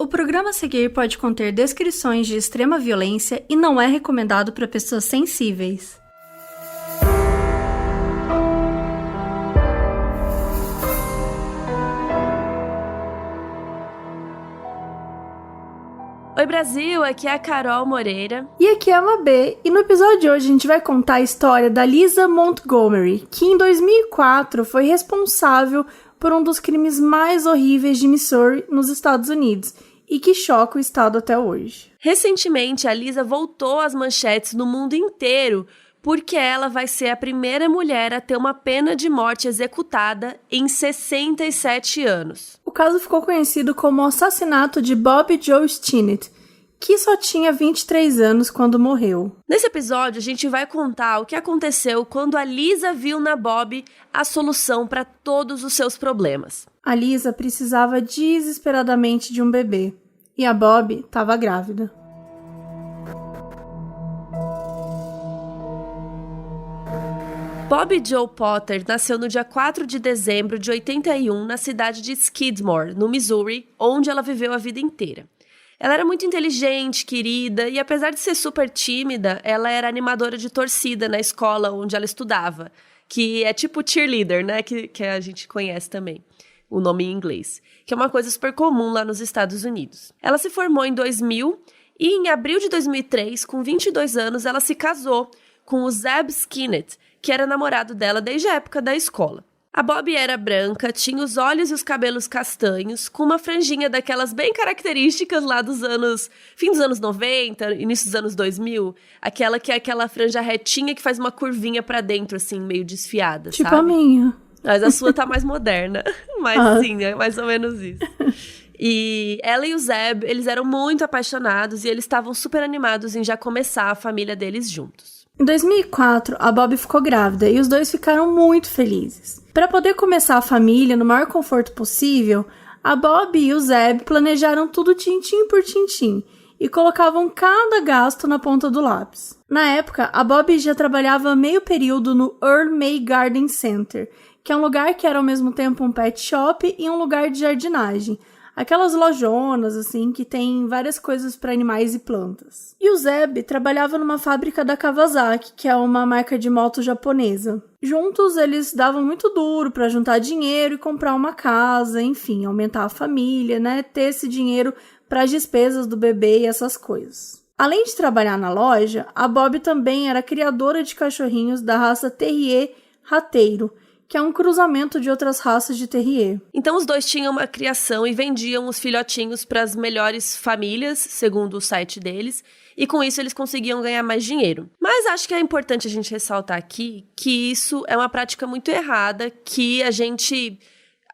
O programa a seguir pode conter descrições de extrema violência e não é recomendado para pessoas sensíveis. Oi Brasil, aqui é a Carol Moreira. E aqui é a Mabê, e no episódio de hoje a gente vai contar a história da Lisa Montgomery, que em 2004 foi responsável por um dos crimes mais horríveis de Missouri, nos Estados Unidos, e que choca o estado até hoje. Recentemente, a Lisa voltou às manchetes no mundo inteiro porque ela vai ser a primeira mulher a ter uma pena de morte executada em 67 anos. O caso ficou conhecido como o assassinato de Bob Joe Stinnett, que só tinha 23 anos quando morreu. Nesse episódio, a gente vai contar o que aconteceu quando a Lisa viu na Bob a solução para todos os seus problemas. A Lisa precisava desesperadamente de um bebê, e a Bob estava grávida. Bob Joe Potter nasceu no dia 4 de dezembro de 81 na cidade de Skidmore, no Missouri, onde ela viveu a vida inteira. Ela era muito inteligente, querida, e apesar de ser super tímida, ela era animadora de torcida na escola onde ela estudava, que é tipo cheerleader, né, que a gente conhece também, o nome em inglês, que é uma coisa super comum lá nos Estados Unidos. Ela se formou em 2000 e em abril de 2003, com 22 anos, ela se casou com o Zeb Stinnett, que era namorado dela desde a época da escola. A Bob era branca, tinha os olhos e os cabelos castanhos, com uma franjinha daquelas bem características lá fim dos anos 90, início dos anos 2000, aquela que é aquela franja retinha que faz uma curvinha pra dentro, assim, meio desfiada, tipo sabe? A minha. Mas a sua tá mais moderna, mas sim, é mais ou menos isso. E ela e o Zeb, eles eram muito apaixonados e eles estavam super animados em já começar a família deles juntos. Em 2004, a Bob ficou grávida e os dois ficaram muito felizes. Para poder começar a família no maior conforto possível, a Bob e o Zeb planejaram tudo tintim por tintim e colocavam cada gasto na ponta do lápis. Na época, a Bob já trabalhava meio período no Earl May Garden Center, que é um lugar que era ao mesmo tempo um pet shop e um lugar de jardinagem. Aquelas lojonas, assim, que tem várias coisas para animais e plantas. E o Zeb trabalhava numa fábrica da Kawasaki, que é uma marca de moto japonesa. Juntos, eles davam muito duro para juntar dinheiro e comprar uma casa, enfim, aumentar a família, né? Ter esse dinheiro para as despesas do bebê e essas coisas. Além de trabalhar na loja, a Bob também era criadora de cachorrinhos da raça Terrier Rateiro, que é um cruzamento de outras raças de terrier. Então os dois tinham uma criação e vendiam os filhotinhos para as melhores famílias, segundo o site deles, e com isso eles conseguiam ganhar mais dinheiro. Mas acho que é importante a gente ressaltar aqui que isso é uma prática muito errada, que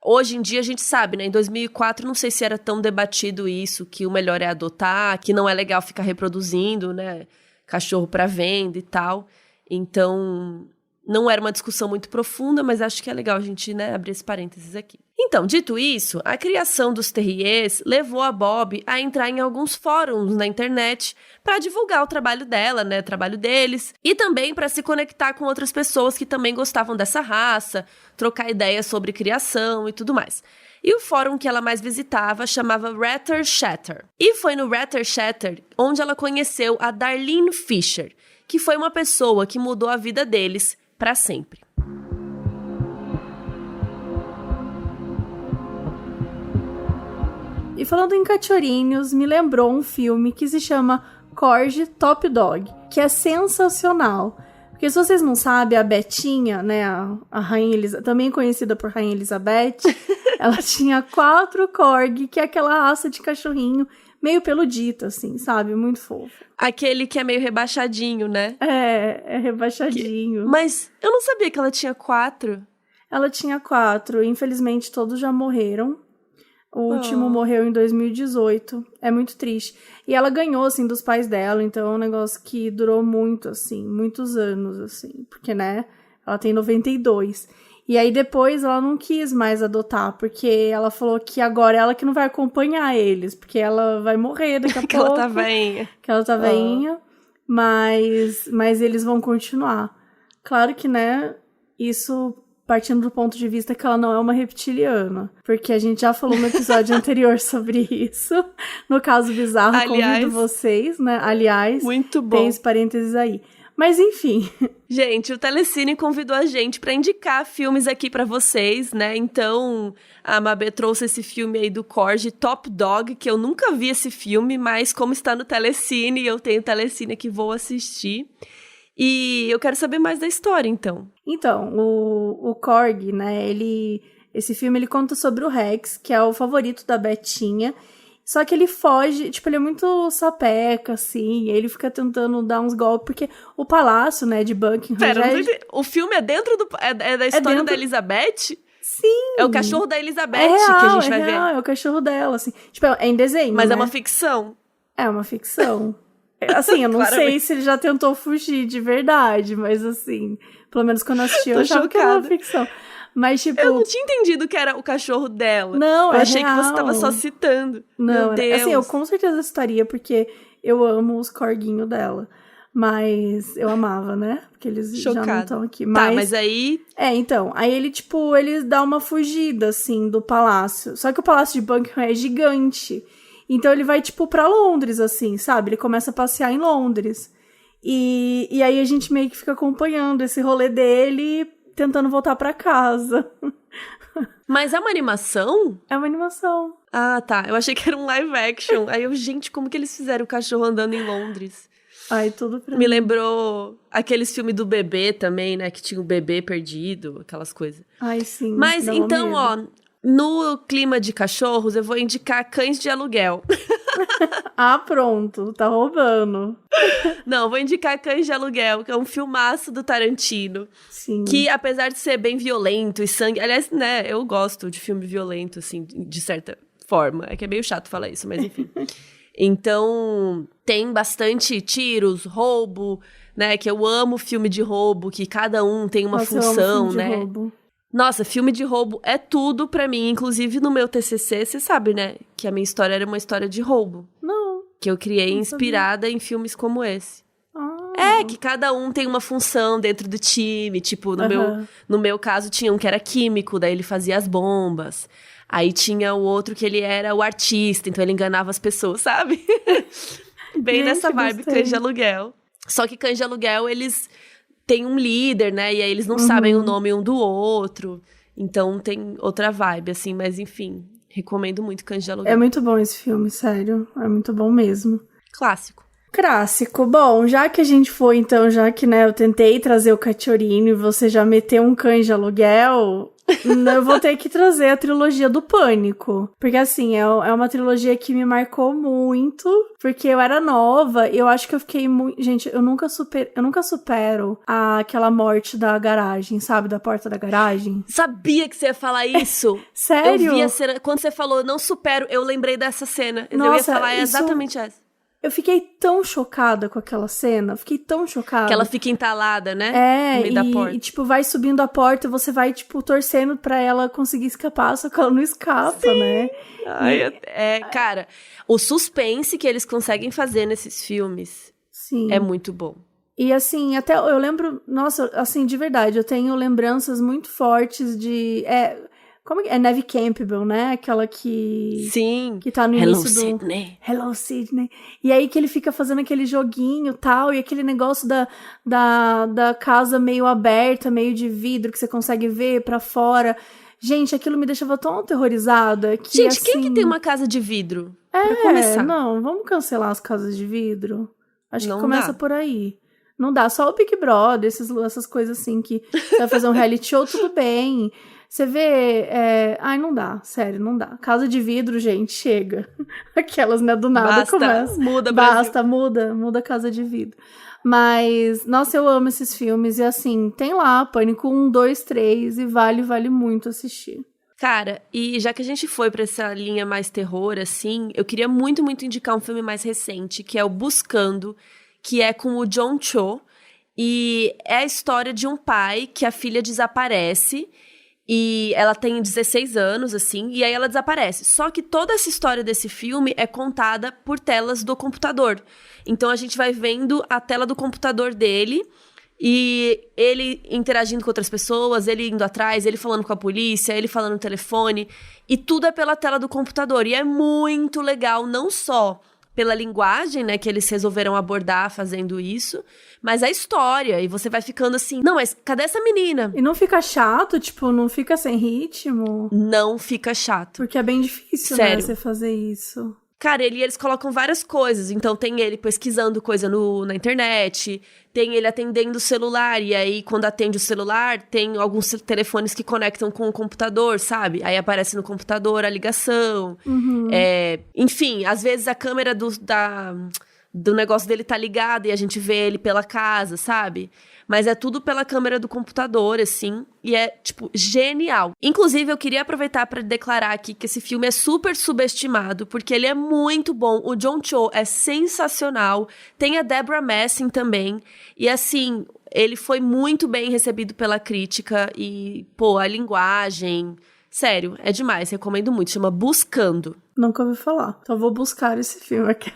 hoje em dia a gente sabe, né? Em 2004 não sei se era tão debatido isso, que o melhor é adotar, que não é legal ficar reproduzindo, né? Cachorro para venda e tal. Então não era uma discussão muito profunda, mas acho que é legal a gente, né, abrir esse parênteses aqui. Então, dito isso, a criação dos terriers levou a Bob a entrar em alguns fóruns na internet para divulgar o trabalho dela, né, o trabalho deles, e também para se conectar com outras pessoas que também gostavam dessa raça, trocar ideias sobre criação e tudo mais. E o fórum que ela mais visitava chamava Ratter Shatter. E foi no Ratter Shatter onde ela conheceu a Darlene Fisher, que foi uma pessoa que mudou a vida deles para sempre. E falando em cachorrinhos, me lembrou um filme que se chama Corgi Top Dog, que é sensacional. Porque se vocês não sabem, a Betinha, né, a Rainha Elizabeth, também conhecida por Rainha Elizabeth, ela tinha 4 Corgi, que é aquela raça de cachorrinho meio peludito, assim, sabe? Muito fofo. Aquele que é meio rebaixadinho, né? É rebaixadinho. Mas eu não sabia que ela tinha 4. Ela tinha 4, infelizmente todos já morreram. O último morreu em 2018. É muito triste. E ela ganhou, assim, dos pais dela, então é um negócio que durou muito, assim, muitos anos, assim. Porque, né, ela tem 92. E aí depois ela não quis mais adotar, porque ela falou que agora ela que não vai acompanhar eles, porque ela vai morrer daqui a pouco. Que ela tá veinha. Que ela tá veinha, mas eles vão continuar. Claro que, né, isso partindo do ponto de vista que ela não é uma reptiliana. Porque a gente já falou no episódio anterior sobre isso. No caso bizarro, convido vocês, né? Aliás, muito bom. Tem esse parênteses aí. Mas enfim. Gente, o Telecine convidou a gente pra indicar filmes aqui pra vocês, né? Então, a Mabê trouxe esse filme aí do Korg, Top Dog, que eu nunca vi esse filme, mas como está no Telecine, eu tenho Telecine que vou assistir. E eu quero saber mais da história, então. Então, o Korg, né? Esse filme ele conta sobre o Rex, que é o favorito da Betinha. Só que ele foge, tipo, ele é muito sapeca, assim, ele fica tentando dar uns golpes, porque o palácio, né, de Buckingham... Pera, o filme é dentro do... É da história da Elizabeth? Sim! É o cachorro da Elizabeth que a gente vai ver. É o cachorro dela, assim. Tipo, é em desenho, Mas né? é uma ficção. É uma ficção. Assim, eu não sei se ele já tentou fugir de verdade, mas assim, pelo menos quando eu assisti, eu achava que era uma ficção. Mas, tipo... Eu não tinha entendido que era o cachorro dela. Não, eu achei real. Que você tava só citando. Não, meu Deus. Assim, eu com certeza citaria, porque eu amo os corguinhos dela. Mas eu amava, né? Porque eles já não estão aqui. Tá, mas aí... então. Aí ele, tipo, ele dá uma fugida, assim, do palácio. Só que o palácio de Buckingham é gigante. Então ele vai, tipo, pra Londres, assim, sabe? Ele começa a passear em Londres. E aí a gente meio que fica acompanhando esse rolê dele, tentando voltar pra casa. Mas é uma animação? É uma animação. Ah, tá. Eu achei que era um live action. Aí eu, gente, como que eles fizeram o cachorro andando em Londres? Ai, tudo pra Me lembrou aqueles filmes do bebê também, né? Que tinha o bebê perdido, aquelas coisas. Ai, sim. Mas então, ó, no clima de cachorros, eu vou indicar Cães de Aluguel. Ah, pronto. Tá roubando. Não, vou indicar Cães de Aluguel, que é um filmaço do Tarantino. Sim. Que, apesar de ser bem violento e sangue... Aliás, né, eu gosto de filme violento, assim, de certa forma. É que é meio chato falar isso, mas enfim. Então, tem bastante tiros, roubo, né? Que eu amo filme de roubo, que cada um tem uma função, eu amo filme né? De roubo. Nossa, filme de roubo é tudo pra mim. Inclusive, no meu TCC, você sabe, né? Que a minha história era uma história de roubo. Não. Que eu criei inspirada em filmes como esse. É, que cada um tem uma função dentro do time. Tipo, no meu caso, tinha um que era químico, daí ele fazia as bombas. Aí tinha o outro que ele era o artista, então ele enganava as pessoas, sabe? Bem Gente, nessa vibe, gostei. Cães de Aluguel. Só que Cães de Aluguel, eles têm um líder, né? E aí eles não sabem o nome um do outro. Então tem outra vibe, assim. Mas enfim, recomendo muito Cães de Aluguel. É muito bom esse filme, sério. É muito bom mesmo. Clássico. Clássico. Bom, já que a gente foi, então, já que, né, eu tentei trazer o Cachorino e você já meteu um Cães de Aluguel, eu vou ter que trazer a trilogia do Pânico. Porque, assim, é uma trilogia que me marcou muito, porque eu era nova, eu acho que eu fiquei muito... Gente, eu nunca supero aquela morte da garagem, sabe? Da porta da garagem. Sabia que você ia falar isso. Sério? Eu vi a cena... Quando você falou, não supero, eu lembrei dessa cena. Nossa, eu ia falar exatamente essa. Eu fiquei tão chocada com aquela cena, fiquei tão chocada. Que ela fica entalada, né? No meio da porta. E, tipo, vai subindo a porta, você vai, tipo, torcendo pra ela conseguir escapar, só que ela não escapa, Sim. né? Ai, cara, o suspense que eles conseguem fazer nesses filmes é muito bom. E, assim, até eu lembro, nossa, assim, de verdade, eu tenho lembranças muito fortes de... Como é Neve Campbell, né? Aquela que... Sim. Que tá no Hello, início do... Sydney. Hello, Sydney. E aí que ele fica fazendo aquele joguinho e tal, e aquele negócio da casa meio aberta, meio de vidro, que você consegue ver pra fora. Gente, aquilo me deixava tão aterrorizada que, gente, assim... quem que tem uma casa de vidro? Pra começar. Não, vamos cancelar as casas de vidro. Acho Não que começa dá. por aí. Não dá, só o Big Brother, essas coisas assim que você vai fazer um reality show, tudo bem. Você vê... Ai, não dá, sério, não dá. Casa de vidro, gente, chega. Aquelas, né, do nada Basta, começa. muda, Brasil. Basta, muda casa de vidro. Mas, nossa, eu amo esses filmes. E assim, tem lá, Pânico 1, 2, 3, e vale muito assistir. Cara, e já que a gente foi pra essa linha mais terror, assim, eu queria muito indicar um filme mais recente, que é o Buscando, que é com o John Cho. E é a história de um pai que a filha desaparece... E ela tem 16 anos, assim, e aí ela desaparece. Só que toda essa história desse filme é contada por telas do computador. Então a gente vai vendo a tela do computador dele E ele interagindo com outras pessoas, ele indo atrás, ele falando com a polícia, ele falando no telefone. E tudo é pela tela do computador. E é muito legal, não só pela linguagem, né, que eles resolveram abordar fazendo isso, mas a história. E você vai ficando assim, não, mas cadê essa menina? E não fica chato, tipo, não fica sem ritmo? Não fica chato. Porque é bem difícil, Sério. né, você fazer isso. Cara, eles colocam várias coisas. Então, tem ele pesquisando coisa na internet, tem ele atendendo o celular, e aí, quando atende o celular, tem alguns telefones que conectam com o computador, sabe? Aí aparece no computador a ligação. Enfim, às vezes a câmera do negócio dele tá ligada e a gente vê ele pela casa, sabe? Mas é tudo pela câmera do computador, assim, e é, tipo, genial. Inclusive, eu queria aproveitar pra declarar aqui que esse filme é super subestimado, porque ele é muito bom. O John Cho é sensacional. Tem a Deborah Messing também. E, assim, ele foi muito bem recebido pela crítica e, pô, a linguagem... Sério, é demais, recomendo muito. Chama Buscando. Nunca ouvi falar. Então vou buscar esse filme aqui.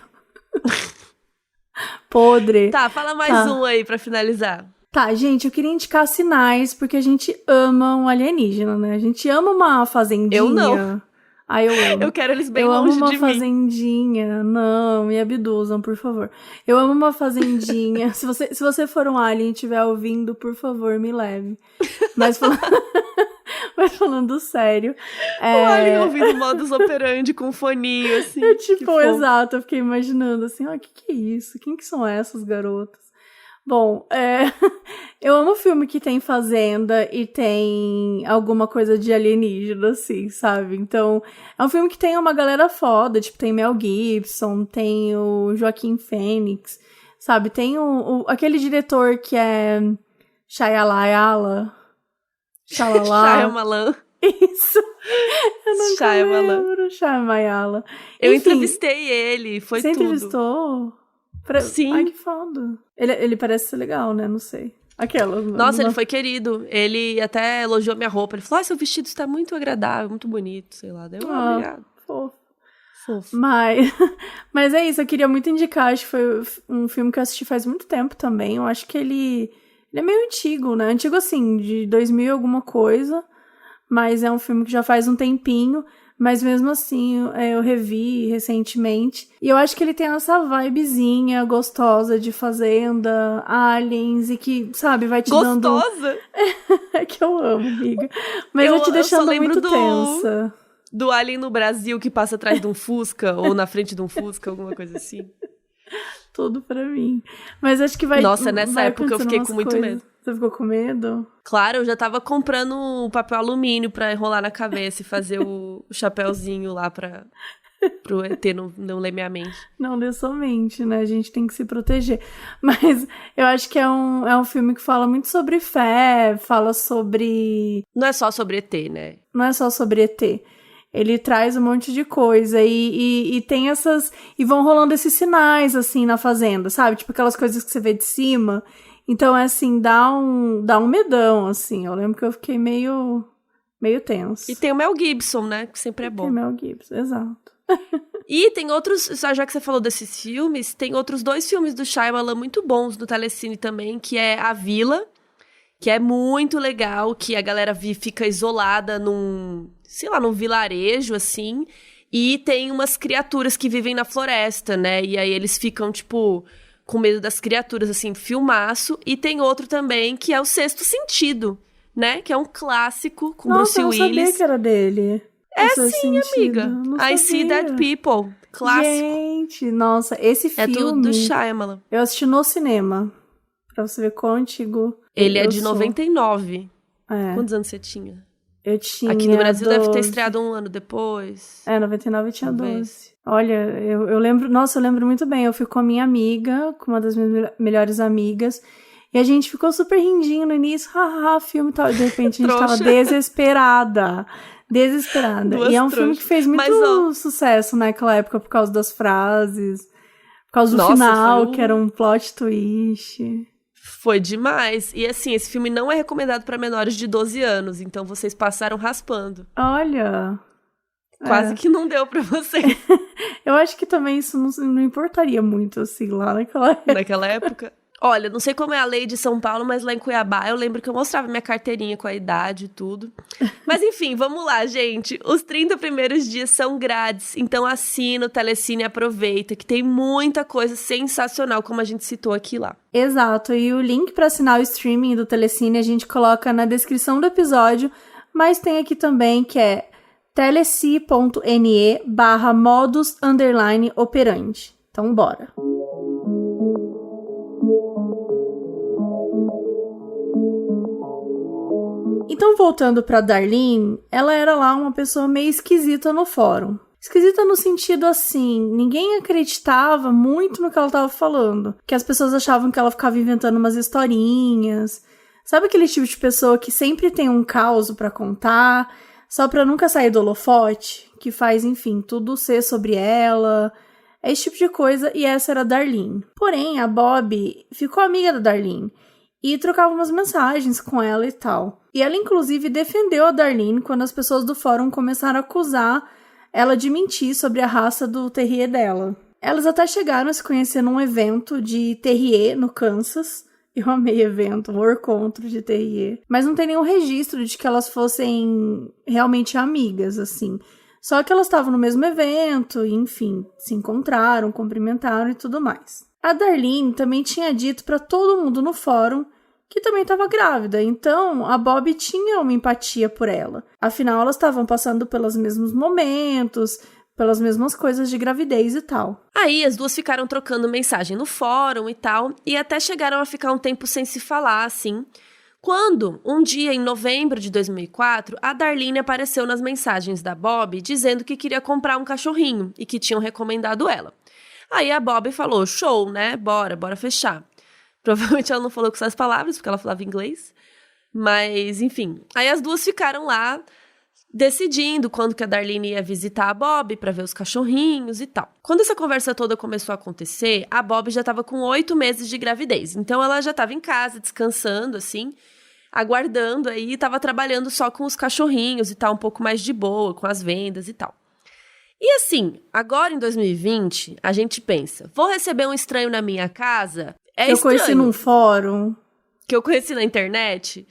Podre. Tá, fala mais um aí pra finalizar. Tá, gente, eu queria indicar Sinais, porque a gente ama um alienígena, né? A gente ama uma fazendinha. Eu não. Ah, eu amo. Eu quero eles bem longe de mim. Eu amo uma fazendinha. Não, me abduzam, por favor. Eu amo uma fazendinha. se você for um alien e estiver ouvindo, por favor, me leve. Mas falando sério... O alien ouvindo modus operandi com um foninho, assim. Exato, eu fiquei imaginando assim, o que é isso? Quem que são essas garotas? Bom, eu amo filme que tem fazenda e tem alguma coisa de alienígena, assim, sabe? Então, é um filme que tem uma galera foda, tipo, tem Mel Gibson, tem o Joaquin Phoenix, sabe? Tem aquele diretor que é Shyamalan. Shyamalan. Isso. Eu não lembro. Shyamalan. Eu entrevistei ele, foi você tudo. Você entrevistou? Sim. Ai, que foda. Ele parece ser legal, né? Não sei. Nossa, ele foi querido. Ele até elogiou minha roupa. Ele falou, seu vestido está muito agradável, muito bonito, sei lá. Deu obrigado. Fofo. Mas é isso, eu queria muito indicar. Acho que foi um filme que eu assisti faz muito tempo também. Eu acho que ele é meio antigo, né? Antigo assim, de 2000 e alguma coisa. Mas é um filme que já faz um tempinho. Mas mesmo assim, eu revi recentemente. E eu acho que ele tem essa vibezinha gostosa de fazenda, aliens, e que, sabe, vai te dando... Gostosa? É que eu amo, amiga. Mas vai te deixando muito tensa. Do alien no Brasil que passa atrás de um Fusca, ou na frente de um Fusca, alguma coisa assim. Tudo pra mim. Mas acho que vai... Nossa, nessa época eu fiquei com muito medo. Você ficou com medo? Claro, eu já tava comprando o papel alumínio pra enrolar na cabeça e fazer o chapéuzinho lá pro ET não ler minha mente. Não ler somente, né? A gente tem que se proteger. Mas eu acho que é um filme que fala muito sobre fé, fala sobre... Não é só sobre ET, né? Não é só sobre ET. Ele traz um monte de coisa e tem essas... E vão rolando esses sinais, assim, na fazenda, sabe? Tipo aquelas coisas que você vê de cima... Então, é assim, dá um medão, assim. Eu lembro que eu fiquei meio tenso. E tem o Mel Gibson, né? Que sempre é bom. Tem o Mel Gibson, exato. E tem outros, já que você falou desses filmes, tem outros 2 filmes do Shyamalan muito bons no Telecine também, que é A Vila, que é muito legal, que a galera fica isolada num vilarejo, assim, e tem umas criaturas que vivem na floresta, né? E aí eles ficam, tipo... com medo das criaturas, assim, filmaço. E tem outro também, que é o Sexto Sentido, né? Que é um clássico com Bruce Willis. Nossa, eu não sabia que era dele. É sim, amiga. I See Dead People. Clássico. Gente, nossa, esse filme... É tudo do Shyamalan. Eu assisti no cinema. Pra você ver quão antigo Ele é de 99. É. Quantos anos você tinha? Eu tinha Aqui no Brasil 12. deve ter estreado um ano depois. 99 eu tinha Talvez. 12. Olha, eu lembro... Nossa, eu lembro muito bem. Eu fui com a minha amiga, com uma das minhas melhores amigas. E a gente ficou super rindinho no início. Haha, filme tal. De repente a gente tava desesperada. Duas e é um filme que fez muito sucesso naquela época por causa das frases. Por causa do final, que era um plot twist. Foi demais. E assim, esse filme não é recomendado pra menores de 12 anos. Então vocês passaram raspando. Olha... Quase que não deu pra você. Eu acho que também isso não importaria muito, assim, lá naquela época. Naquela época? Olha, não sei como é a lei de São Paulo, mas lá em Cuiabá eu lembro que eu mostrava minha carteirinha com a idade e tudo. Mas enfim, vamos lá, gente. Os 30 primeiros dias são grátis, então assina o Telecine e aproveita, que tem muita coisa sensacional, como a gente citou aqui lá. Exato, e o link para assinar o streaming do Telecine a gente coloca na descrição do episódio, mas tem aqui também que é telecine.ne/modus_operandi. Então, bora! Então, voltando pra Darlene, ela era lá uma pessoa meio esquisita no fórum. Esquisita no sentido assim, ninguém acreditava muito no que ela tava falando. Que as pessoas achavam que ela ficava inventando umas historinhas. Sabe aquele tipo de pessoa que sempre tem um caos pra contar, só pra nunca sair do holofote? Que faz, enfim, tudo ser sobre ela. É esse tipo de coisa, e essa era a Darlene. Porém, a Bob ficou amiga da Darlene e trocava umas mensagens com ela e tal. E ela, inclusive, defendeu a Darlene quando as pessoas do fórum começaram a acusar ela de mentir sobre a raça do terrier dela. Elas até chegaram a se conhecer num evento de terrier no Kansas. Eu amei evento, um encontro de terrier. Mas não tem nenhum registro de que elas fossem realmente amigas, assim. Só que elas estavam no mesmo evento, e, enfim, se encontraram, cumprimentaram e tudo mais. A Darlene também tinha dito para todo mundo no fórum que também estava grávida, então a Bob tinha uma empatia por ela. Afinal, elas estavam passando pelos mesmos momentos, pelas mesmas coisas de gravidez e tal. Aí as duas ficaram trocando mensagem no fórum e tal, e até chegaram a ficar um tempo sem se falar, assim. Quando, um dia em novembro de 2004, a Darlene apareceu nas mensagens da Bob dizendo que queria comprar um cachorrinho e que tinham recomendado ela. Aí a Bob falou, show, né? Bora fechar. Provavelmente ela não falou com essas palavras, porque ela falava inglês. Mas, enfim. Aí as duas ficaram lá decidindo quando que a Darlene ia visitar a Bob para ver os cachorrinhos e tal. Quando essa conversa toda começou a acontecer, a Bob já estava com 8 meses de gravidez. Então ela já estava em casa, descansando, assim, aguardando aí, estava trabalhando só com os cachorrinhos e tal, um pouco mais de boa, com as vendas e tal. E assim, agora em 2020, a gente pensa, vou receber um estranho na minha casa? É eu estranho. Conheci num fórum. Que eu conheci na internet.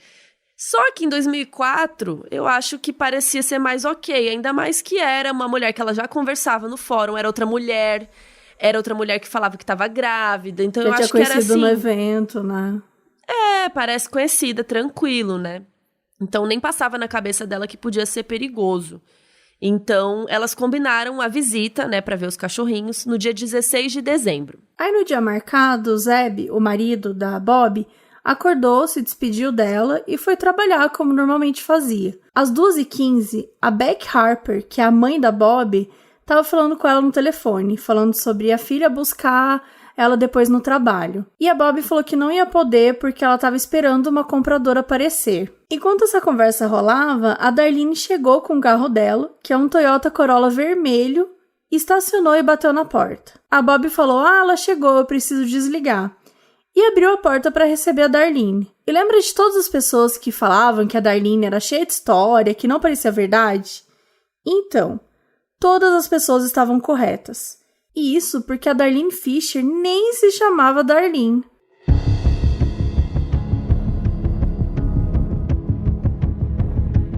Só que em 2004, eu acho que parecia ser mais ok. Ainda mais que era uma mulher que ela já conversava no fórum. Era outra mulher que falava que estava grávida. Então eu acho que era assim. Conhecido no evento, né? É, parece conhecida, tranquilo, né? Então nem passava na cabeça dela que podia ser perigoso. Então, elas combinaram a visita, né, pra ver os cachorrinhos, no dia 16 de dezembro. Aí, no dia marcado, o Zeb, o marido da Bob, acordou, se despediu dela e foi trabalhar como normalmente fazia. Às 2h15, a Beck Harper, que é a mãe da Bob, estava falando com ela no telefone, falando sobre a filha buscar ela depois no trabalho. E a Bob falou que não ia poder porque ela estava esperando uma compradora aparecer. Enquanto essa conversa rolava, a Darlene chegou com o carro dela, que é um Toyota Corolla vermelho, estacionou e bateu na porta. A Bob falou, ela chegou, eu preciso desligar. E abriu a porta para receber a Darlene. E lembra de todas as pessoas que falavam que a Darlene era cheia de história, que não parecia verdade? Então, todas as pessoas estavam corretas. E isso porque a Darlene Fisher nem se chamava Darlene.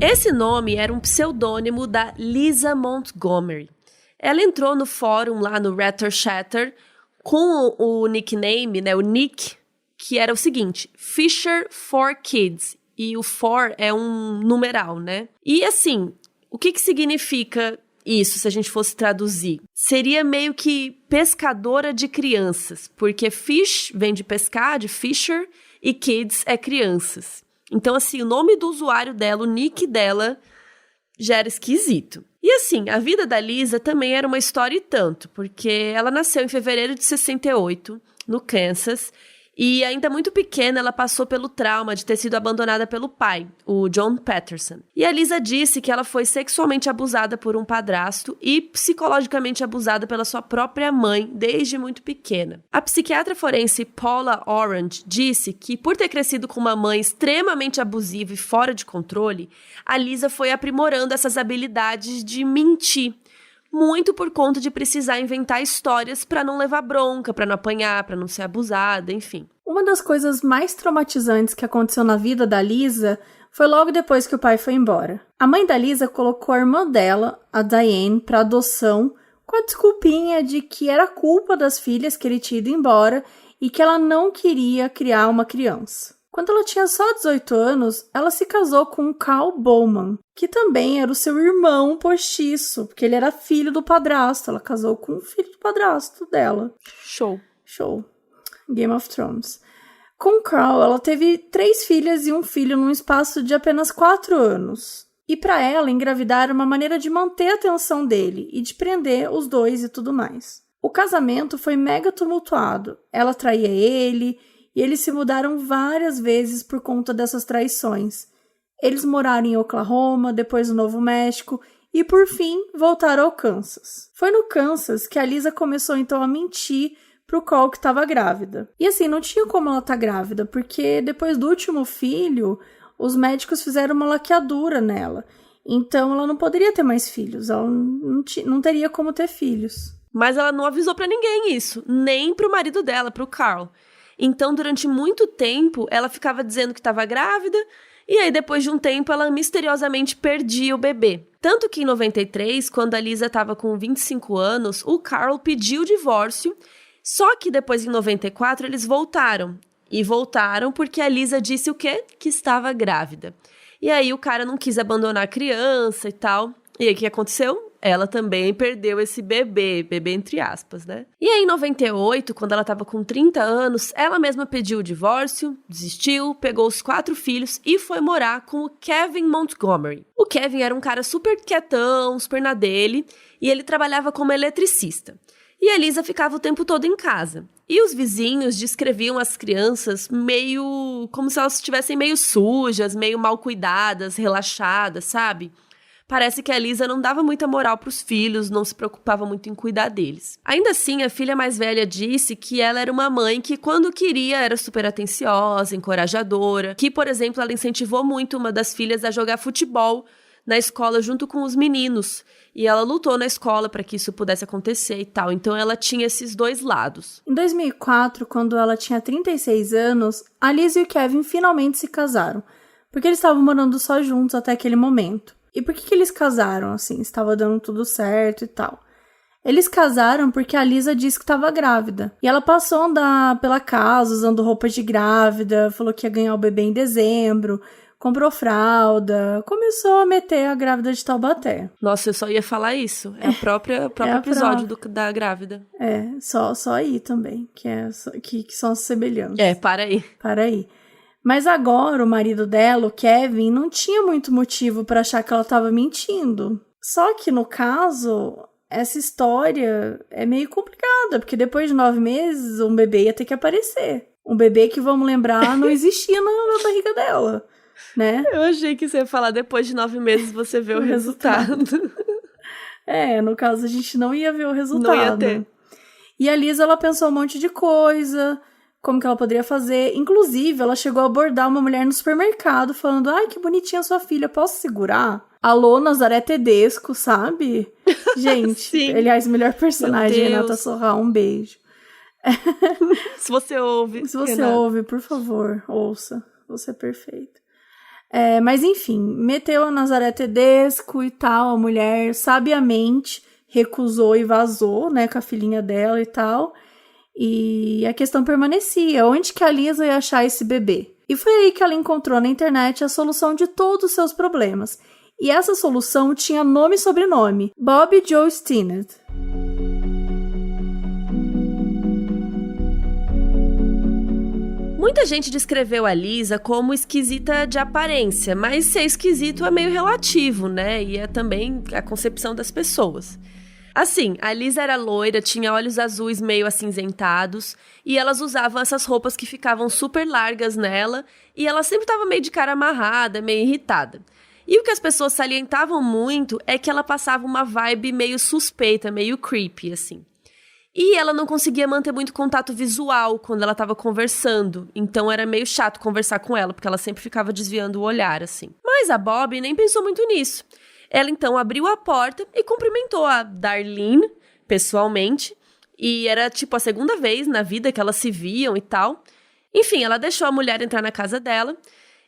Esse nome era um pseudônimo da Lisa Montgomery. Ela entrou no fórum lá no Ratter Shatter com o nickname, né, o nick, que era o seguinte, Fisher for Kids. E o for é um numeral, né? E assim, o que significa isso, se a gente fosse traduzir? Seria meio que pescadora de crianças, porque fish vem de pescar, de fisher, e kids é crianças. Então, assim, o nome do usuário dela, o nick dela, já era esquisito. E assim, a vida da Lisa também era uma história e tanto, porque ela nasceu em fevereiro de 68, no Kansas, e ainda muito pequena ela passou pelo trauma de ter sido abandonada pelo pai, o John Patterson. E a Lisa disse que ela foi sexualmente abusada por um padrasto e psicologicamente abusada pela sua própria mãe desde muito pequena. A psiquiatra forense Paula Orange disse que por ter crescido com uma mãe extremamente abusiva e fora de controle, a Lisa foi aprimorando essas habilidades de mentir, muito por conta de precisar inventar histórias pra não levar bronca, pra não apanhar, pra não ser abusada, enfim. Uma das coisas mais traumatizantes que aconteceu na vida da Lisa foi logo depois que o pai foi embora. A mãe da Lisa colocou a irmã dela, a Diane, para adoção com a desculpinha de que era culpa das filhas que ele tinha ido embora e que ela não queria criar uma criança. Quando ela tinha só 18 anos, ela se casou com Carl Bowman, que também era o seu irmão postiço, porque ele era filho do padrasto. Ela casou com o filho do padrasto dela. Show. Game of Thrones. Com Carl, ela teve 3 filhas e um filho num espaço de apenas 4 anos. E para ela, engravidar era uma maneira de manter a atenção dele e de prender os dois e tudo mais. O casamento foi mega tumultuado. Ela traía ele e eles se mudaram várias vezes por conta dessas traições. Eles moraram em Oklahoma, depois no Novo México e, por fim, voltaram ao Kansas. Foi no Kansas que a Lisa começou então a mentir pro Carl que estava grávida. E assim, não tinha como ela estar grávida, porque depois do último filho, os médicos fizeram uma laqueadura nela. Então ela não poderia ter mais filhos, ela não teria como ter filhos. Mas ela não avisou pra ninguém isso, nem pro marido dela, pro Carl. Então, durante muito tempo, ela ficava dizendo que estava grávida, e aí depois de um tempo ela misteriosamente perdia o bebê. Tanto que em 93, quando a Lisa estava com 25 anos, o Carl pediu o divórcio. Só que depois, em 94, eles voltaram. E voltaram porque a Lisa disse o quê? Que estava grávida. E aí o cara não quis abandonar a criança e tal. E aí o que aconteceu? Ela também perdeu esse bebê entre aspas, né? E aí em 98, quando ela estava com 30 anos, ela mesma pediu o divórcio, desistiu, pegou os 4 filhos e foi morar com o Kevin Montgomery. O Kevin era um cara super quietão, super na dele, e ele trabalhava como eletricista. E a Lisa ficava o tempo todo em casa. E os vizinhos descreviam as crianças meio... como se elas estivessem meio sujas, meio mal cuidadas, relaxadas, sabe? Parece que a Lisa não dava muita moral pros filhos, não se preocupava muito em cuidar deles. Ainda assim, a filha mais velha disse que ela era uma mãe que, quando queria, era super atenciosa, encorajadora, que, por exemplo, ela incentivou muito uma das filhas a jogar futebol na escola junto com os meninos. E ela lutou na escola para que isso pudesse acontecer e tal. Então ela tinha esses dois lados. Em 2004, quando ela tinha 36 anos, a Lisa e o Kevin finalmente se casaram. Porque eles estavam morando só juntos até aquele momento. E por que eles casaram, assim? Estava dando tudo certo e tal. Eles casaram porque a Lisa disse que estava grávida. E ela passou a andar pela casa usando roupas de grávida, falou que ia ganhar o bebê em dezembro, comprou fralda, começou a meter a grávida de Taubaté. Nossa, eu só ia falar isso. É o próprio episódio da grávida. É, só aí também, que são as semelhanças. É, para aí. Mas agora o marido dela, o Kevin, não tinha muito motivo para achar que ela estava mentindo. Só que no caso, essa história é meio complicada, porque depois de 9 meses um bebê ia ter que aparecer. Um bebê que, vamos lembrar, não existia na barriga dela. Né? Eu achei que você ia falar depois de 9 meses você vê o resultado. No caso a gente não ia ver o resultado. Não ia ter. E a Lisa, ela pensou um monte de coisa, como que ela poderia fazer. Inclusive, ela chegou a abordar uma mulher no supermercado, falando, ai, que bonitinha sua filha, posso segurar? Alô, Nazaré Tedesco, sabe? Gente, aliás, melhor personagem, Renata Sorrah, um beijo. Se você ouve. Se você ouve, por favor, ouça. Você é perfeito. Mas enfim, meteu a Nazaré Tedesco e tal, a mulher sabiamente recusou e vazou, né, com a filhinha dela e tal, e a questão permanecia, onde que a Lisa ia achar esse bebê? E foi aí que ela encontrou na internet a solução de todos os seus problemas, e essa solução tinha nome e sobrenome, Bobbie Jo Stinnett. Muita gente descreveu a Lisa como esquisita de aparência, mas ser esquisito é meio relativo, né? E é também a concepção das pessoas. Assim, a Lisa era loira, tinha olhos azuis meio acinzentados, e elas usavam essas roupas que ficavam super largas nela, e ela sempre estava meio de cara amarrada, meio irritada. E o que as pessoas salientavam muito é que ela passava uma vibe meio suspeita, meio creepy, assim. E ela não conseguia manter muito contato visual quando ela estava conversando. Então era meio chato conversar com ela, porque ela sempre ficava desviando o olhar, assim. Mas a Bobbie nem pensou muito nisso. Ela então abriu a porta e cumprimentou a Darlene pessoalmente. E era tipo a segunda vez na vida que elas se viam e tal. Enfim, ela deixou a mulher entrar na casa dela.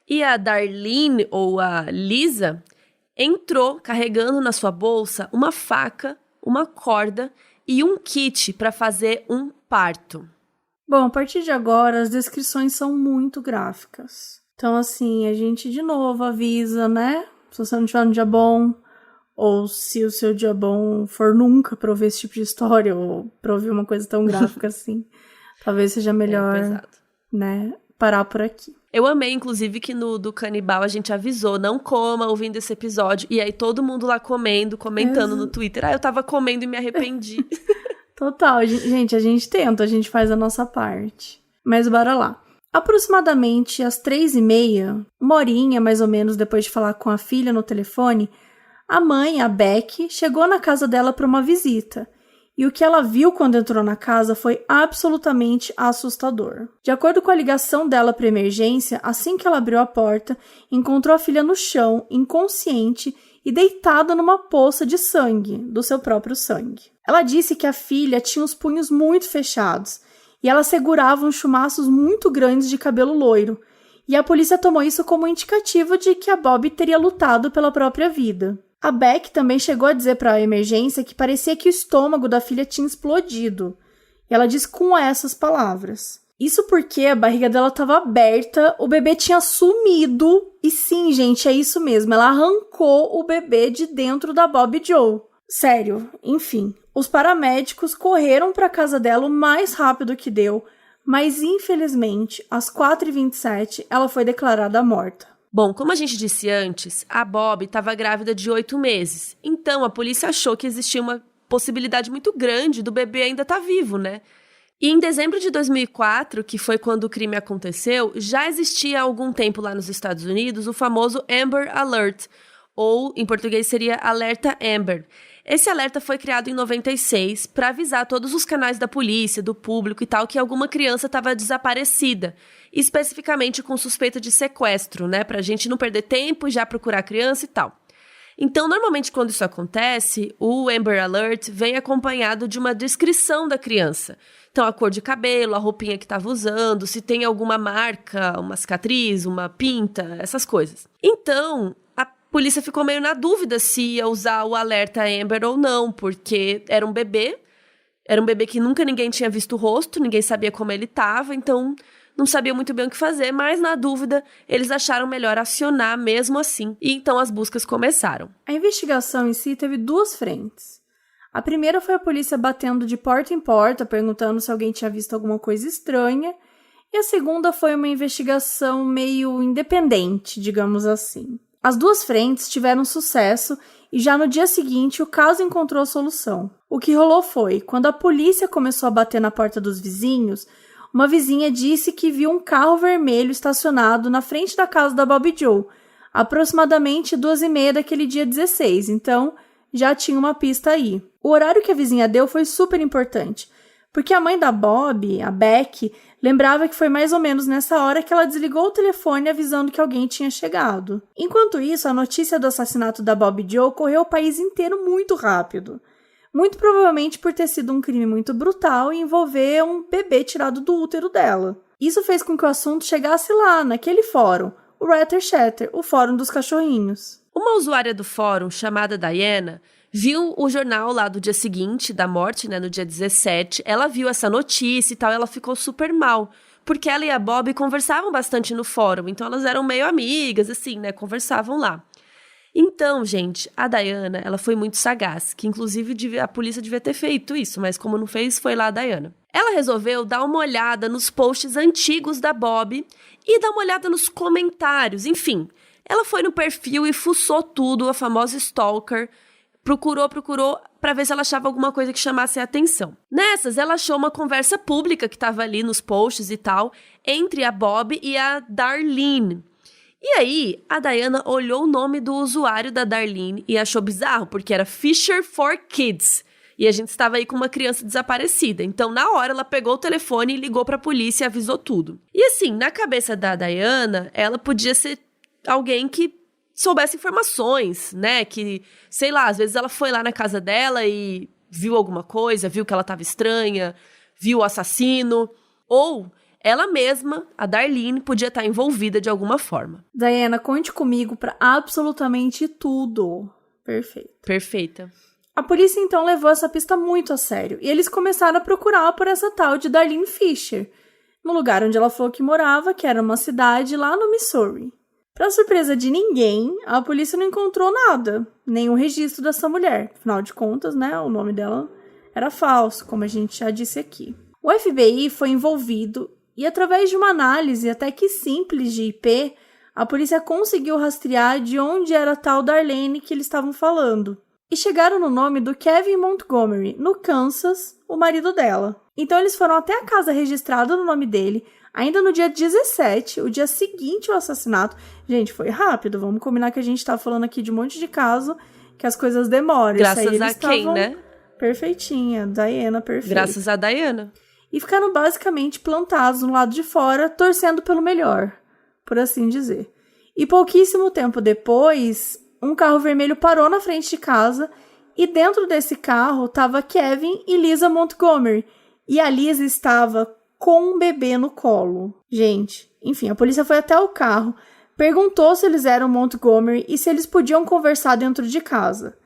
E a Darlene, ou a Lisa, entrou carregando na sua bolsa uma faca, uma corda e um kit para fazer um parto. Bom, a partir de agora, as descrições são muito gráficas. Então, assim, a gente de novo avisa, né? Se você não tiver um dia bom, ou se o seu dia bom for nunca pra ouvir esse tipo de história, ou pra ouvir uma coisa tão gráfica assim, talvez seja melhor, né, parar por aqui. Eu amei, inclusive, que no do canibal a gente avisou, não coma ouvindo esse episódio. E aí todo mundo lá comentando no Twitter. Eu tava comendo e me arrependi. Total, gente, a gente tenta, a gente faz a nossa parte. Mas bora lá. Aproximadamente às 3h30, uma horinha mais ou menos depois de falar com a filha no telefone, a mãe, a Beck, chegou na casa dela para uma visita. E o que ela viu quando entrou na casa foi absolutamente assustador. De acordo com a ligação dela para emergência, assim que ela abriu a porta, encontrou a filha no chão, inconsciente e deitada numa poça de sangue, do seu próprio sangue. Ela disse que a filha tinha os punhos muito fechados e ela segurava uns chumaços muito grandes de cabelo loiro. E a polícia tomou isso como indicativo de que a Bobbie teria lutado pela própria vida. A Beck também chegou a dizer para a emergência que parecia que o estômago da filha tinha explodido. E ela disse com essas palavras. Isso porque a barriga dela estava aberta, o bebê tinha sumido. E sim, gente, é isso mesmo. Ela arrancou o bebê de dentro da Bobbie Joe. Sério, enfim. Os paramédicos correram para a casa dela o mais rápido que deu, mas infelizmente, às 4h27, ela foi declarada morta. Bom, como a gente disse antes, a Bobbie estava grávida de 8 meses. Então, a polícia achou que existia uma possibilidade muito grande do bebê ainda estar vivo, né? E em dezembro de 2004, que foi quando o crime aconteceu, já existia há algum tempo lá nos Estados Unidos o famoso Amber Alert, ou em português seria Alerta Amber. Esse alerta foi criado em 96 para avisar todos os canais da polícia, do público e tal, que alguma criança estava desaparecida, especificamente com suspeita de sequestro, né? Pra gente não perder tempo e já procurar a criança e tal. Então, normalmente, quando isso acontece, o Amber Alert vem acompanhado de uma descrição da criança. Então, a cor de cabelo, a roupinha que estava usando, se tem alguma marca, uma cicatriz, uma pinta, essas coisas. Então, a polícia ficou meio na dúvida se ia usar o alerta Amber ou não, porque era um bebê que nunca ninguém tinha visto o rosto, ninguém sabia como ele estava, então não sabia muito bem o que fazer, mas na dúvida eles acharam melhor acionar mesmo assim, e então as buscas começaram. A investigação em si teve duas frentes. A primeira foi a polícia batendo de porta em porta, perguntando se alguém tinha visto alguma coisa estranha, e a segunda foi uma investigação meio independente, digamos assim. As duas frentes tiveram sucesso e já no dia seguinte o caso encontrou solução. O que rolou foi, quando a polícia começou a bater na porta dos vizinhos, uma vizinha disse que viu um carro vermelho estacionado na frente da casa da Bobbie Joe, aproximadamente 2h30 daquele dia 16, então já tinha uma pista aí. O horário que a vizinha deu foi super importante, porque a mãe da Bobbie, a Beck, lembrava que foi mais ou menos nessa hora que ela desligou o telefone avisando que alguém tinha chegado. Enquanto isso, a notícia do assassinato da Bobbie Joe correu o país inteiro muito rápido. Muito provavelmente por ter sido um crime muito brutal e envolver um bebê tirado do útero dela. Isso fez com que o assunto chegasse lá, naquele fórum, o Ratter Shatter, o fórum dos cachorrinhos. Uma usuária do fórum, chamada Diana, viu o jornal lá do dia seguinte, da morte, né, no dia 17, ela viu essa notícia e tal, ela ficou super mal, porque ela e a Bobbie conversavam bastante no fórum, então elas eram meio amigas, assim, né, conversavam lá. Então, gente, a Diana, ela foi muito sagaz, que inclusive a polícia devia ter feito isso, mas como não fez, foi lá a Diana. Ela resolveu dar uma olhada nos posts antigos da Bobbie e dar uma olhada nos comentários, enfim. Ela foi no perfil e fuçou tudo, a famosa stalker, procurou para ver se ela achava alguma coisa que chamasse a atenção. Nessas, ela achou uma conversa pública que estava ali nos posts e tal, entre a Bobbie e a Darlene. E aí, a Diana olhou o nome do usuário da Darlene e achou bizarro, porque era Fisher for Kids. E a gente estava aí com uma criança desaparecida. Então, na hora, ela pegou o telefone e ligou para a polícia e avisou tudo. E assim, na cabeça da Diana, ela podia ser alguém que soubesse informações, né? Que, sei lá, às vezes ela foi lá na casa dela e viu alguma coisa, viu que ela tava estranha, viu o assassino, ou ela mesma, a Darlene, podia estar envolvida de alguma forma. Diana, conte comigo pra absolutamente tudo. Perfeito. Perfeita. A polícia então levou essa pista muito a sério, e eles começaram a procurar por essa tal de Darlene Fisher, no lugar onde ela falou que morava, que era uma cidade lá no Missouri. Pra surpresa de ninguém, a polícia não encontrou nada, nenhum registro dessa mulher. Afinal de contas, né, o nome dela era falso, como a gente já disse aqui. O FBI foi envolvido e, através de uma análise até que simples de IP, a polícia conseguiu rastrear de onde era a tal Darlene que eles estavam falando. E chegaram no nome do Kevin Montgomery, no Kansas, o marido dela. Então eles foram até a casa registrada no nome dele, ainda no dia 17, o dia seguinte ao assassinato. Gente, foi rápido, vamos combinar que a gente tá falando aqui de um monte de caso, que as coisas demoram. Graças a quem, né? Perfeitinha, Diana, perfeita. Graças a Diana. E ficaram basicamente plantados no lado de fora, torcendo pelo melhor, por assim dizer. E pouquíssimo tempo depois, um carro vermelho parou na frente de casa e dentro desse carro estava Kevin e Lisa Montgomery. E a Lisa estava com um bebê no colo. Gente, enfim, a polícia foi até o carro, perguntou se eles eram Montgomery e se eles podiam conversar dentro de casa.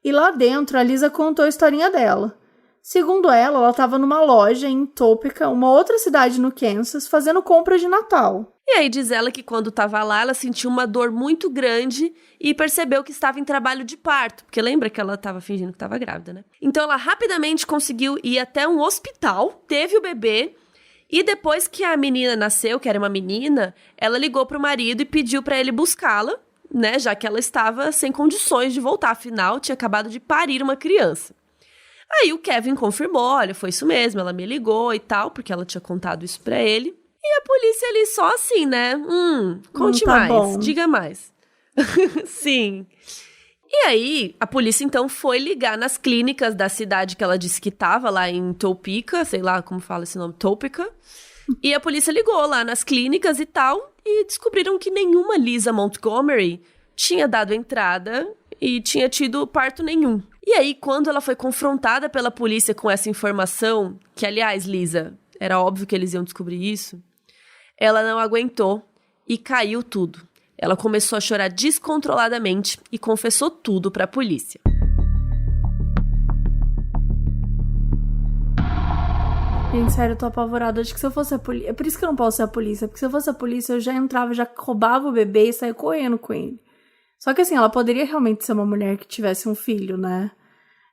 E lá dentro, a Lisa contou a historinha dela. Segundo ela estava numa loja em Topeka, uma outra cidade no Kansas, fazendo compras de Natal. E aí diz ela que quando estava lá, ela sentiu uma dor muito grande e percebeu que estava em trabalho de parto. Porque lembra que ela estava fingindo que estava grávida, né? Então ela rapidamente conseguiu ir até um hospital, teve o bebê, e depois que a menina nasceu, que era uma menina, ela ligou pro marido e pediu para ele buscá-la, né? Já que ela estava sem condições de voltar, afinal tinha acabado de parir uma criança. Aí o Kevin confirmou, olha, foi isso mesmo, ela me ligou e tal, porque ela tinha contado isso pra ele. E a polícia ali só assim, né? Conte tá mais, bom. Diga mais. Sim. E aí, a polícia então foi ligar nas clínicas da cidade que ela disse que tava, lá em Topeka, sei lá como fala esse nome, Topeka. E a polícia ligou lá nas clínicas e tal, e descobriram que nenhuma Lisa Montgomery tinha dado entrada e tinha tido parto nenhum. E aí, quando ela foi confrontada pela polícia com essa informação, que, aliás, Lisa, era óbvio que eles iam descobrir isso, ela não aguentou e caiu tudo. Ela começou a chorar descontroladamente e confessou tudo pra polícia. Gente, sério, eu tô apavorada. Acho que se eu fosse a polícia... É por isso que eu não posso ser a polícia. Porque se eu fosse a polícia, eu já entrava, já roubava o bebê e saía correndo com ele. Só que assim, ela poderia realmente ser uma mulher que tivesse um filho, né?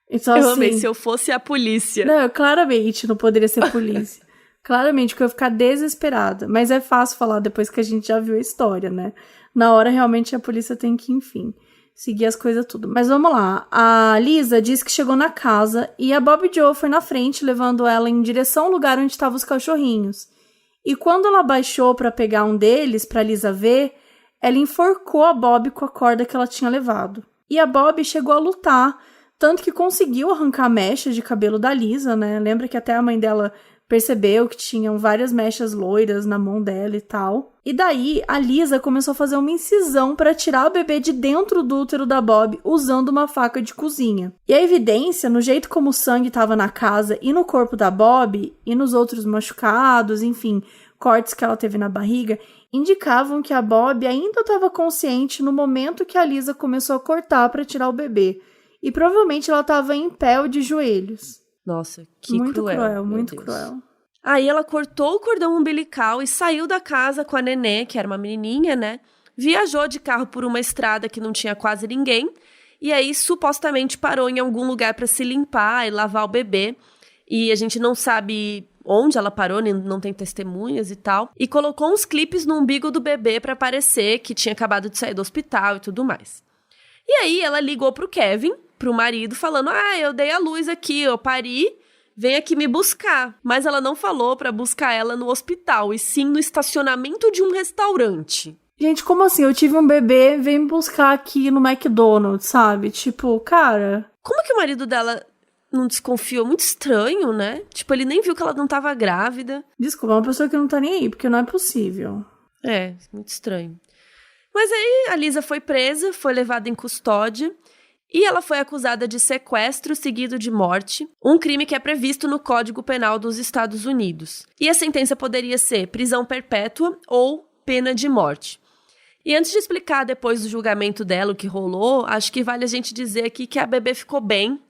Então, Eu assim, amei, se eu fosse a polícia. Não, eu claramente não poderia ser polícia. Claramente, que eu ia ficar desesperada. Mas é fácil falar depois que a gente já viu a história, né? Na hora, realmente, a polícia tem que, enfim, seguir as coisas tudo. Mas vamos lá. A Lisa disse que chegou na casa e a Bobbie Jo foi na frente, levando ela em direção ao lugar onde estavam os cachorrinhos. E quando ela baixou pra pegar um deles, pra Lisa ver, ela enforcou a Bobbie com a corda que ela tinha levado. E a Bobbie chegou a lutar, tanto que conseguiu arrancar mechas de cabelo da Lisa, né? Lembra que até a mãe dela percebeu que tinham várias mechas loiras na mão dela e tal. E daí, a Lisa começou a fazer uma incisão para tirar o bebê de dentro do útero da Bobbie, usando uma faca de cozinha. E a evidência, no jeito como o sangue estava na casa e no corpo da Bobbie, e nos outros machucados, enfim, cortes que ela teve na barriga, indicavam que a Bobbie ainda estava consciente no momento que a Lisa começou a cortar para tirar o bebê. E provavelmente ela estava em pé ou de joelhos. Nossa, que muito cruel, muito Deus. cruel. Aí ela cortou o cordão umbilical e saiu da casa com a nenê, que era uma menininha, né? Viajou de carro por uma estrada que não tinha quase ninguém. E aí, supostamente, parou em algum lugar para se limpar e lavar o bebê. E a gente não sabe onde ela parou, não tem testemunhas e tal. E colocou uns clipes no umbigo do bebê para parecer que tinha acabado de sair do hospital e tudo mais. E aí, ela ligou pro Kevin, pro marido, falando: eu dei a luz aqui, eu pari, vem aqui me buscar. Mas ela não falou pra buscar ela no hospital, e sim no estacionamento de um restaurante. Gente, como assim? Eu tive um bebê, vem me buscar aqui no McDonald's, sabe? Tipo, cara... Como que o marido dela não desconfiou? Muito estranho, né? Tipo, ele nem viu que ela não tava grávida. Desculpa, é uma pessoa que não tá nem aí, porque não é possível. É, muito estranho. Mas aí a Lisa foi presa, foi levada em custódia e ela foi acusada de sequestro seguido de morte, um crime que é previsto no Código Penal dos Estados Unidos. E a sentença poderia ser prisão perpétua ou pena de morte. E antes de explicar depois do julgamento dela o que rolou, acho que vale a gente dizer aqui que a bebê ficou bem,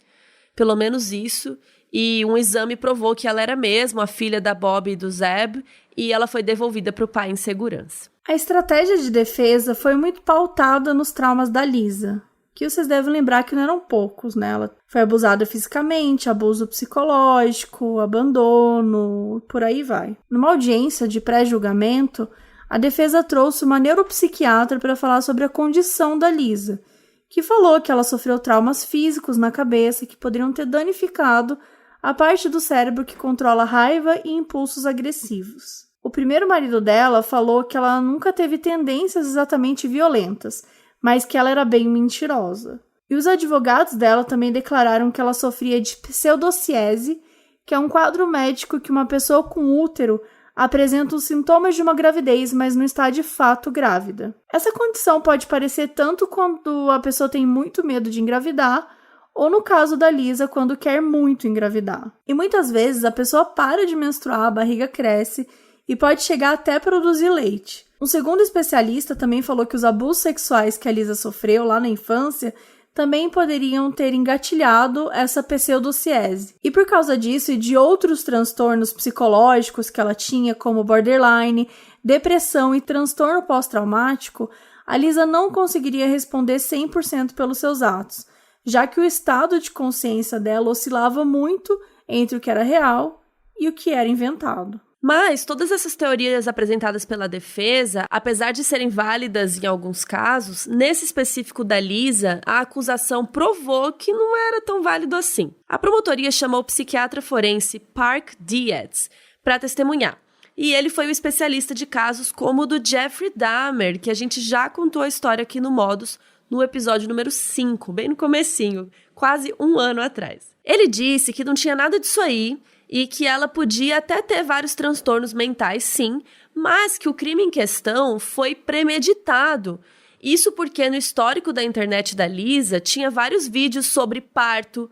pelo menos isso, e um exame provou que ela era mesmo a filha da Bob e do Zeb, e ela foi devolvida para o pai em segurança. A estratégia de defesa foi muito pautada nos traumas da Lisa, que vocês devem lembrar que não eram poucos, né? Ela foi abusada fisicamente, abuso psicológico, abandono, por aí vai. Numa audiência de pré-julgamento, a defesa trouxe uma neuropsiquiatra para falar sobre a condição da Lisa, que falou que ela sofreu traumas físicos na cabeça que poderiam ter danificado a parte do cérebro que controla raiva e impulsos agressivos. O primeiro marido dela falou que ela nunca teve tendências exatamente violentas, mas que ela era bem mentirosa. E os advogados dela também declararam que ela sofria de pseudociese, que é um quadro médico que uma pessoa com útero apresenta os sintomas de uma gravidez, mas não está de fato grávida. Essa condição pode parecer tanto quando a pessoa tem muito medo de engravidar, ou no caso da Lisa, quando quer muito engravidar. E muitas vezes a pessoa para de menstruar, a barriga cresce e pode chegar até a produzir leite. Um segundo especialista também falou que os abusos sexuais que a Lisa sofreu lá na infância também poderiam ter engatilhado essa pseudociese. E por causa disso e de outros transtornos psicológicos que ela tinha, como borderline, depressão e transtorno pós-traumático, a Lisa não conseguiria responder 100% pelos seus atos, já que o estado de consciência dela oscilava muito entre o que era real e o que era inventado. Mas todas essas teorias apresentadas pela defesa, apesar de serem válidas em alguns casos, nesse específico da Lisa, a acusação provou que não era tão válido assim. A promotoria chamou o psiquiatra forense Park Dietz para testemunhar. E ele foi o especialista de casos como o do Jeffrey Dahmer, que a gente já contou a história aqui no Modus, no episódio número 5, bem no comecinho, quase um ano atrás. Ele disse que não tinha nada disso aí, e que ela podia até ter vários transtornos mentais, sim, mas que o crime em questão foi premeditado. Isso porque no histórico da internet da Lisa tinha vários vídeos sobre parto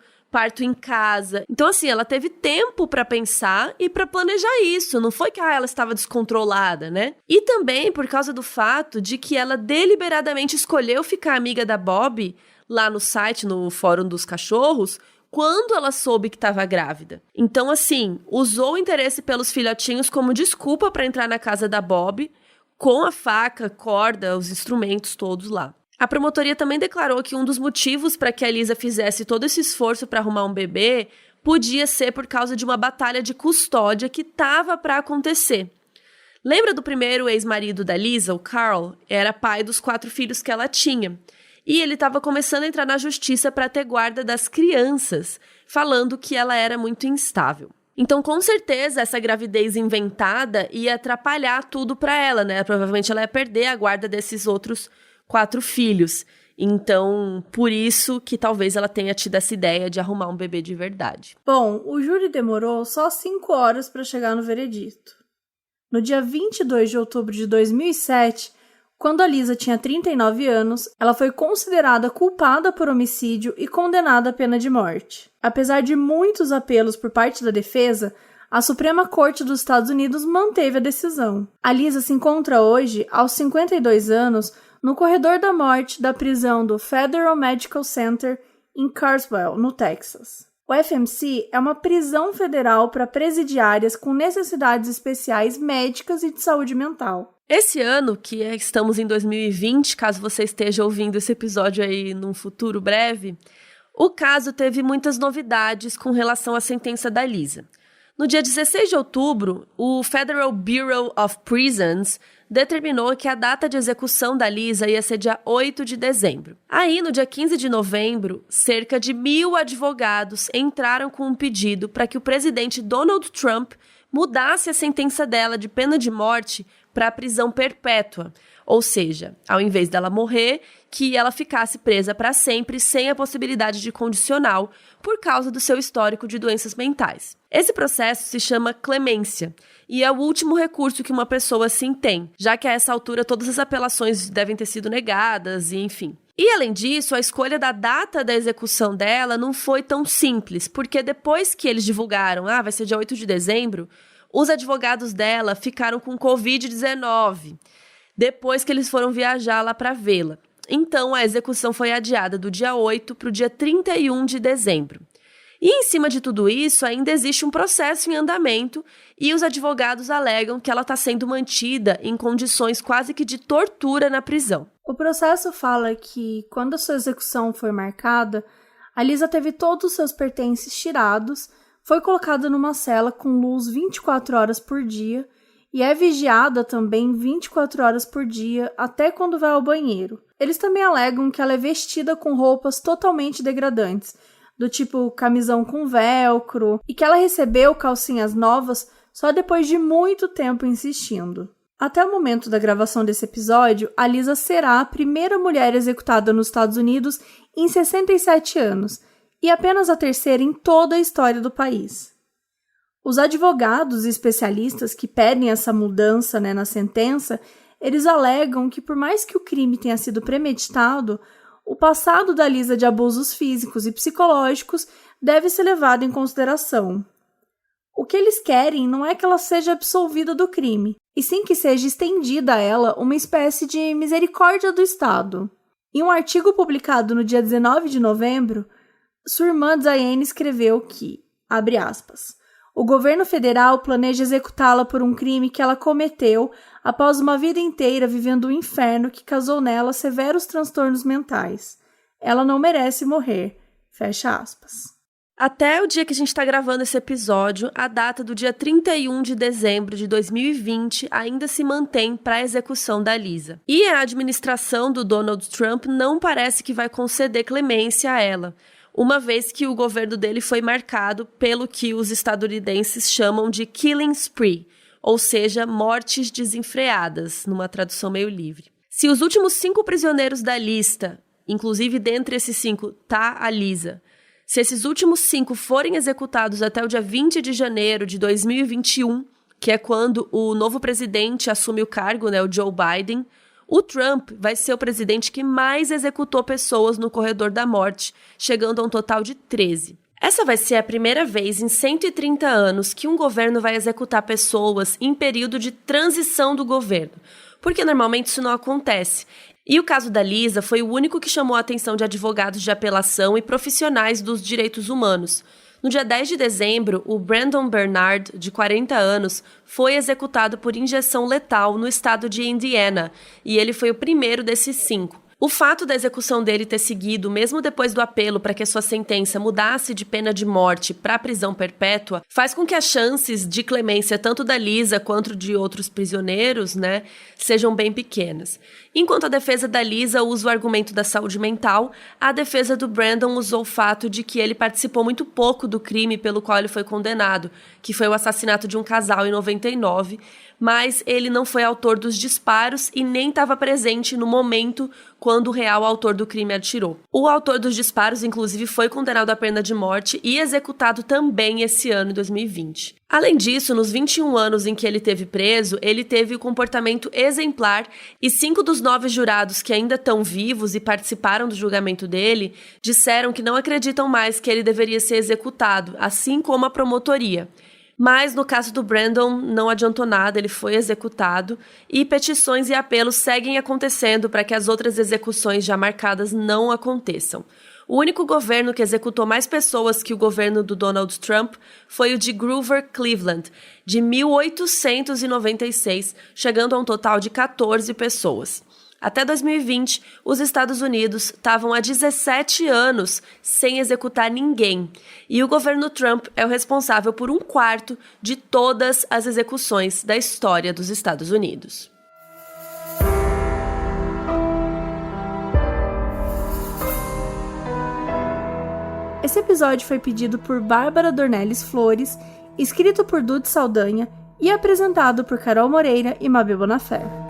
em casa. Então, assim, ela teve tempo para pensar e para planejar isso. Não foi que ela estava descontrolada, né? E também por causa do fato de que ela deliberadamente escolheu ficar amiga da Bob lá no site, no Fórum dos Cachorros, quando ela soube que estava grávida. Então, assim, usou o interesse pelos filhotinhos como desculpa para entrar na casa da Bob, com a faca, corda, os instrumentos todos lá. A promotoria também declarou que um dos motivos para que a Lisa fizesse todo esse esforço para arrumar um bebê podia ser por causa de uma batalha de custódia que estava para acontecer. Lembra do primeiro ex-marido da Lisa, o Carl? Era pai dos 4 filhos que ela tinha. E ele estava começando a entrar na justiça para ter guarda das crianças, falando que ela era muito instável. Então, com certeza, essa gravidez inventada ia atrapalhar tudo para ela, né? Provavelmente ela ia perder a guarda desses outros 4 filhos. Então, por isso que talvez ela tenha tido essa ideia de arrumar um bebê de verdade. Bom, o júri demorou só 5 horas para chegar no veredito. No dia 22 de outubro de 2007, quando a Lisa tinha 39 anos, ela foi considerada culpada por homicídio e condenada à pena de morte. Apesar de muitos apelos por parte da defesa, a Suprema Corte dos Estados Unidos manteve a decisão. A Lisa se encontra hoje, aos 52 anos, no corredor da morte da prisão do Federal Medical Center em Carswell, no Texas. O FMC é uma prisão federal para presidiárias com necessidades especiais médicas e de saúde mental. Esse ano, que estamos em 2020, caso você esteja ouvindo esse episódio aí num futuro breve, o caso teve muitas novidades com relação à sentença da Lisa. No dia 16 de outubro, o Federal Bureau of Prisons determinou que a data de execução da Lisa ia ser dia 8 de dezembro. Aí, no dia 15 de novembro, cerca de 1.000 advogados entraram com um pedido para que o presidente Donald Trump mudasse a sentença dela de pena de morte para prisão perpétua, Ou seja, ao invés dela morrer, que ela ficasse presa para sempre sem a possibilidade de condicional por causa do seu histórico de doenças mentais. Esse processo se chama clemência e é o último recurso que uma pessoa assim tem, já que a essa altura todas as apelações devem ter sido negadas e enfim. E, além disso, a escolha da data da execução dela não foi tão simples, porque depois que eles divulgaram, vai ser dia 8 de dezembro, os advogados dela ficaram com Covid-19, depois que eles foram viajar lá para vê-la. Então, a execução foi adiada do dia 8 para o dia 31 de dezembro. E, em cima de tudo isso, ainda existe um processo em andamento e os advogados alegam que ela está sendo mantida em condições quase que de tortura na prisão. O processo fala que, quando a sua execução foi marcada, a Lisa teve todos os seus pertences tirados, foi colocada numa cela com luz 24 horas por dia e é vigiada também 24 horas por dia até quando vai ao banheiro. Eles também alegam que ela é vestida com roupas totalmente degradantes, do tipo camisão com velcro, e que ela recebeu calcinhas novas só depois de muito tempo insistindo. Até o momento da gravação desse episódio, a Lisa será a primeira mulher executada nos Estados Unidos em 67 anos, e apenas a terceira em toda a história do país. Os advogados e especialistas que pedem essa mudança na sentença, eles alegam que por mais que o crime tenha sido premeditado, o passado da Lisa de abusos físicos e psicológicos deve ser levado em consideração. O que eles querem não é que ela seja absolvida do crime, e sim que seja estendida a ela uma espécie de misericórdia do Estado. Em um artigo publicado no dia 19 de novembro, sua irmã Diane escreveu que, abre aspas, o governo federal planeja executá-la por um crime que ela cometeu após uma vida inteira vivendo o inferno que causou nela severos transtornos mentais. Ela não merece morrer. Fecha aspas. Até o dia que a gente está gravando esse episódio, a data do dia 31 de dezembro de 2020 ainda se mantém para a execução da Lisa. E a administração do Donald Trump não parece que vai conceder clemência a ela, uma vez que o governo dele foi marcado pelo que os estadunidenses chamam de killing spree, ou seja, mortes desenfreadas, numa tradução meio livre. Se os últimos 5 prisioneiros da lista, inclusive dentre esses 5 tá a Lisa, se esses últimos 5 forem executados até o dia 20 de janeiro de 2021, que é quando o novo presidente assume o cargo, o Joe Biden, o Trump vai ser o presidente que mais executou pessoas no corredor da morte, chegando a um total de 13. Essa vai ser a primeira vez em 130 anos que um governo vai executar pessoas em período de transição do governo, porque normalmente isso não acontece. E o caso da Lisa foi o único que chamou a atenção de advogados de apelação e profissionais dos direitos humanos. No dia 10 de dezembro, o Brandon Bernard, de 40 anos, foi executado por injeção letal no estado de Indiana, e ele foi o primeiro desses 5. O fato da execução dele ter seguido, mesmo depois do apelo para que a sua sentença mudasse de pena de morte para prisão perpétua, faz com que as chances de clemência tanto da Lisa quanto de outros prisioneiros, sejam bem pequenas. Enquanto a defesa da Lisa usa o argumento da saúde mental, a defesa do Brandon usou o fato de que ele participou muito pouco do crime pelo qual ele foi condenado, que foi o assassinato de um casal em 99, mas ele não foi autor dos disparos e nem estava presente no momento quando o real autor do crime atirou. O autor dos disparos, inclusive, foi condenado à pena de morte e executado também esse ano, em 2020. Além disso, nos 21 anos em que ele esteve preso, ele teve um comportamento exemplar e 5 dos 9 jurados que ainda estão vivos e participaram do julgamento dele disseram que não acreditam mais que ele deveria ser executado, assim como a promotoria. Mas, no caso do Brandon, não adiantou nada, ele foi executado e petições e apelos seguem acontecendo para que as outras execuções já marcadas não aconteçam. O único governo que executou mais pessoas que o governo do Donald Trump foi o de Grover Cleveland, de 1896, chegando a um total de 14 pessoas. Até 2020, os Estados Unidos estavam há 17 anos sem executar ninguém, e o governo Trump é o responsável por 1/4 de todas as execuções da história dos Estados Unidos. Esse episódio foi pedido por Bárbara Dornelles Flores, escrito por Dude Saldanha e apresentado por Carol Moreira e Mabê Bonafé.